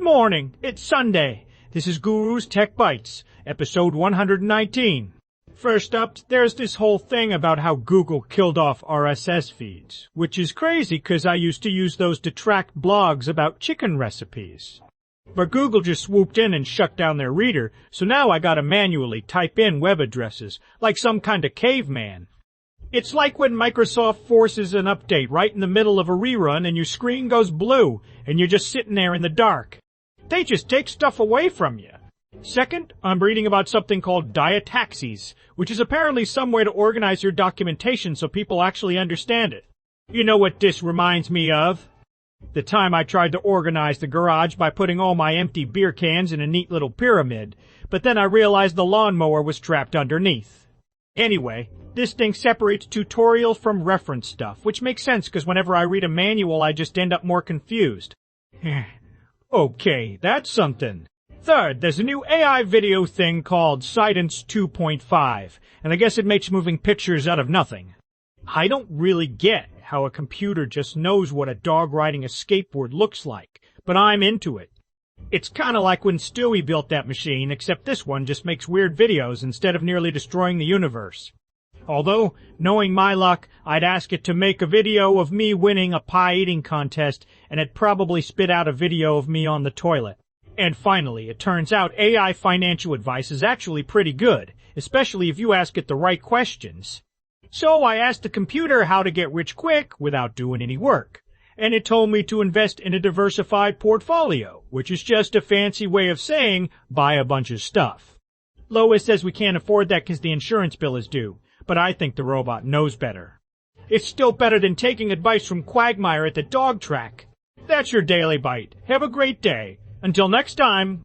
morning. It's Sunday. This is Guru's Tech Bytes, episode 119. First up, there's this whole thing about how Google killed off RSS feeds, which is crazy because I used to use those to track blogs about chicken recipes. But Google just swooped in and shut down their reader, so now I gotta manually type in web addresses, like some kind of caveman. It's like when Microsoft forces an update right in the middle of a rerun and your screen goes blue, and you're just sitting there in the dark. They just take stuff away from you. Second, I'm reading about something called Diátaxis, which is apparently some way to organize your documentation so people actually understand it. You know what this reminds me of? The time I tried to organize the garage by putting all my empty beer cans in a neat little pyramid, but then I realized the lawnmower was trapped underneath. Anyway, this thing separates tutorial from reference stuff, which makes sense because whenever I read a manual I just end up more confused. Okay, that's something. Third, there's a new AI video thing called Sidence 2.5, and I guess it makes moving pictures out of nothing. I don't really get how a computer just knows what a dog riding a skateboard looks like, but I'm into it. It's kinda like when Stewie built that machine, except this one just makes weird videos instead of nearly destroying the universe. Although, knowing my luck, I'd ask it to make a video of me winning a pie-eating contest, and it'd probably spit out a video of me on the toilet. And finally, it turns out AI financial advice is actually pretty good, especially if you ask it the right questions. So I asked the computer how to get rich quick without doing any work, and it told me to invest in a diversified portfolio, which is just a fancy way of saying buy a bunch of stuff. Lois says we can't afford that because the insurance bill is due, but I think the robot knows better. It's still better than taking advice from Quagmire at the dog track. That's your Daily Bite. Have a great day. Until next time.